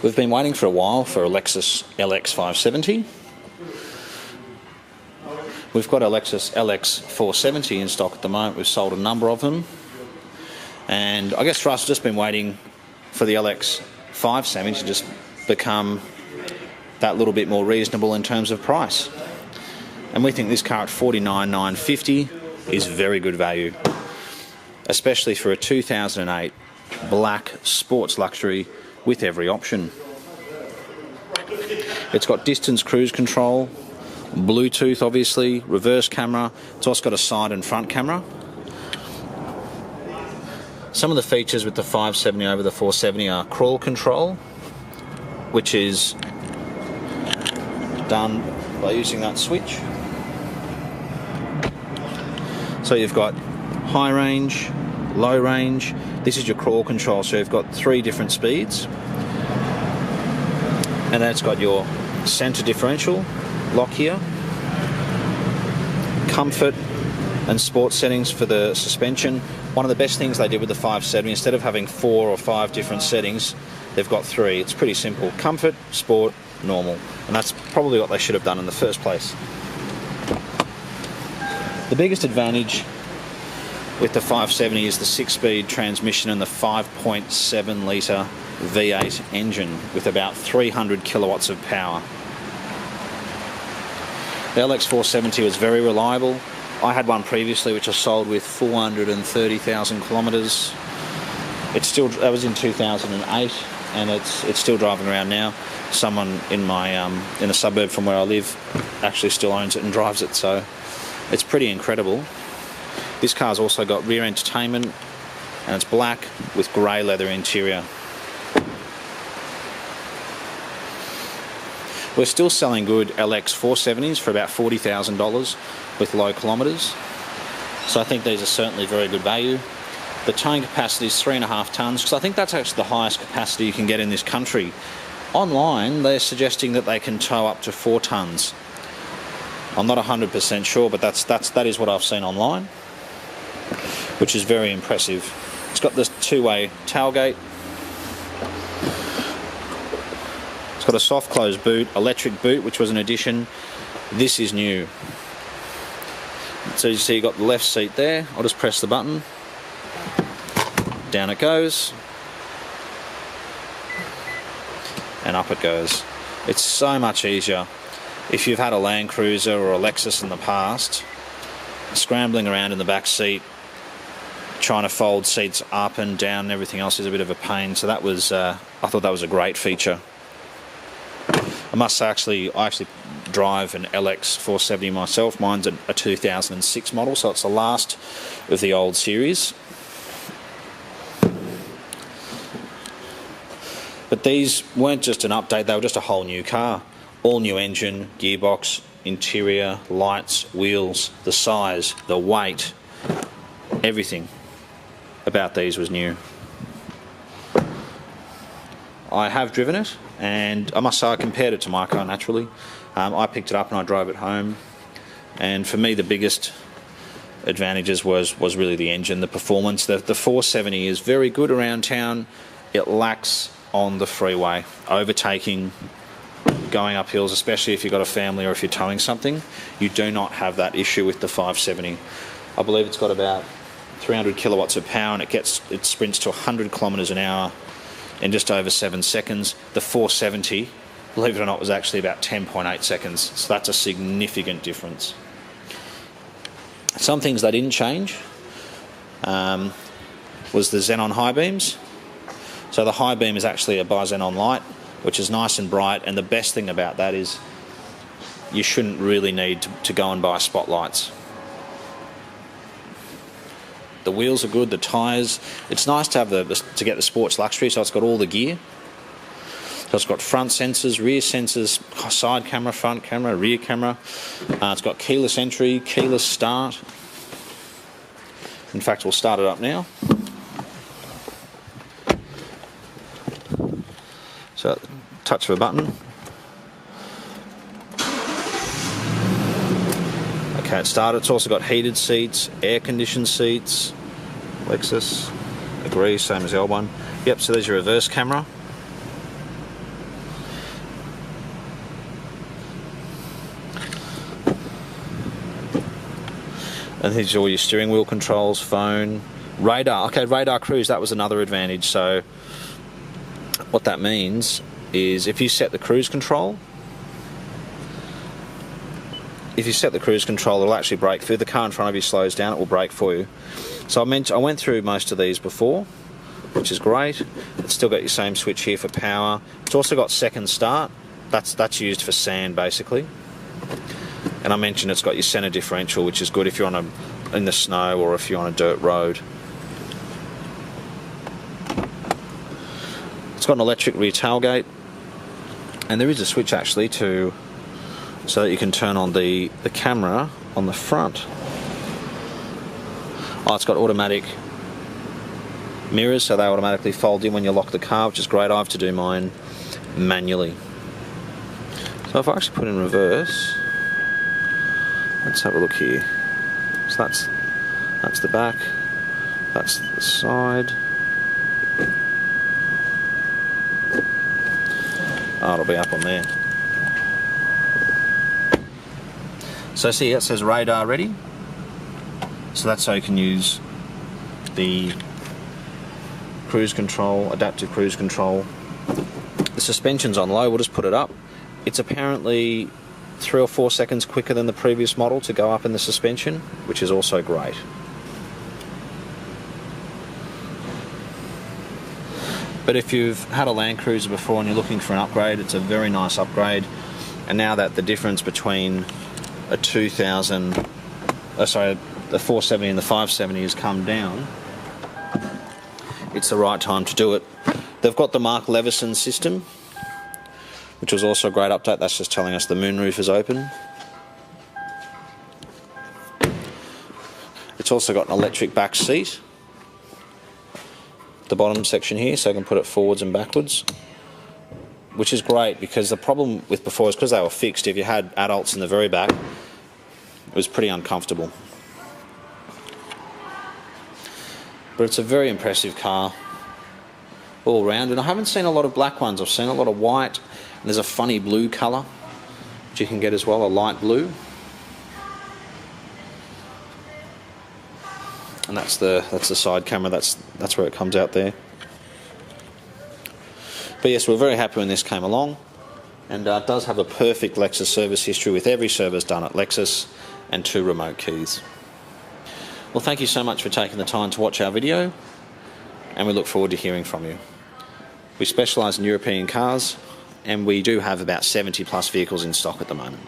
We've been waiting for a while for a Lexus LX570. We've got a Lexus LX470 in stock at the moment. We've sold a number of them. And I guess for us, we've just been waiting for the LX570 to just become that little bit more reasonable in terms of price. And we think this car at $49,950 is very good value, especially for a 2008 black sports luxury with every option. It's got distance cruise control, Bluetooth obviously, reverse camera. It's also got a side and front camera. Some of the features with the 570 over the 470 are crawl control, which is done by using that switch. So you've got high range, low range. This is your crawl control, so you've got 3 different speeds. And then it's got your center differential lock here, comfort and sport settings for the suspension. One of the best things they did with the 570, instead of having 4 or 5 different settings, they've got 3. It's pretty simple: comfort, sport, normal. And that's probably what they should have done in the first place. The biggest advantage with the 570 is the 6-speed transmission and the 5.7 litre V8 engine with about 300 kilowatts of power. The LX470 was very reliable. I had one previously which I sold with 430,000 kilometres. That was in 2008, and it's still driving around now. Someone in a suburb from where I live actually still owns it and drives it, so it's pretty incredible. This car's also got rear entertainment, and it's black with grey leather interior. We're still selling good LX470s for about $40,000 with low kilometres, so I think these are certainly very good value. The towing capacity is 3.5 tonnes, because I think that's actually the highest capacity you can get in this country. Online, they're suggesting that they can tow up to 4 tonnes. I'm not 100% sure, but that is what I've seen online, which is very impressive. It's got this 2-way tailgate. It's got a soft close boot, electric boot, which was an addition. This is new. So you see you've got the left seat there. I'll just press the button. Down it goes. And up it goes. It's so much easier. If you've had a Land Cruiser or a Lexus in the past, scrambling around in the back seat, trying to fold seats up and down and everything else is a bit of a pain. So that was, I thought that was a great feature. I must say, I actually drive an LX470 myself. Mine's a 2006 model, so it's the last of the old series. But these weren't just an update, they were just a whole new car. All new engine, gearbox, interior, lights, wheels, the size, the weight, everything about these was new. I have driven it, and I must say I compared it to my car naturally. I picked it up and I drove it home, and for me the biggest advantages was really the engine, the performance. The 470 is very good around town. It lacks on the freeway, overtaking, going up hills, especially if you've got a family or if you're towing something. You do not have that issue with the 570. I believe it's got about 300 kilowatts of power, and it sprints to 100 kilometres an hour in just over 7 seconds. The 470, believe it or not, was actually about 10.8 seconds, so that's a significant difference. Some things they didn't change was the xenon high beams. So the high beam is actually a bi-xenon light, which is nice and bright, and the best thing about that is you shouldn't really need to go and buy spotlights. The wheels are good, the tyres. It's nice to have to get the sports luxury, so it's got all the gear. So it's got front sensors, rear sensors, side camera, front camera, rear camera. It's got keyless entry, keyless start. In fact, we'll start it up now. So, touch of a button. Okay, it started. It's also got heated seats, air-conditioned seats. Lexus, agree, same as the old one. Yep, so there's your reverse camera. And here's all your steering wheel controls, phone, radar. Okay, radar cruise, that was another advantage. So what that means is if you set the cruise control, it'll actually brake. If the car in front of you slows down, it will brake for you. So I went through most of these before, which is great. It's still got your same switch here for power. It's also got second start. That's used for sand basically. And I mentioned it's got your centre differential, which is good if you're in the snow or if you're on a dirt road. It's got an electric rear tailgate, and there is a switch actually so that you can turn on the camera on the front. Oh, it's got automatic mirrors, so they automatically fold in when you lock the car, which is great. I have to do mine manually. So if I actually put in reverse, let's have a look here. So that's the back, that's the side. Oh, it'll be up on there. So see, it says radar ready. So that's how you can use the cruise control, adaptive cruise control. The suspension's on low, we'll just put it up. It's apparently 3 or 4 seconds quicker than the previous model to go up in the suspension, which is also great. But if you've had a Land Cruiser before and you're looking for an upgrade, it's a very nice upgrade. And now that the difference between the 470 and the 570 has come down, it's the right time to do it. They've got the Mark Leveson system, which was also a great update. That's just telling us the moonroof is open. It's also got an electric back seat, the bottom section here, so I can put it forwards and backwards, which is great because the problem with before is because they were fixed, if you had adults in the very back, it was pretty uncomfortable. But it's a very impressive car all round, and I haven't seen a lot of black ones. I've seen a lot of white, and there's a funny blue colour which you can get as well, a light blue. And that's the side camera, that's where it comes out there. But yes, we're very happy when this came along, and it does have a perfect Lexus service history with every service done at Lexus and 2 remote keys. Well, thank you so much for taking the time to watch our video, and we look forward to hearing from you. We specialise in European cars, and we do have about 70 plus vehicles in stock at the moment.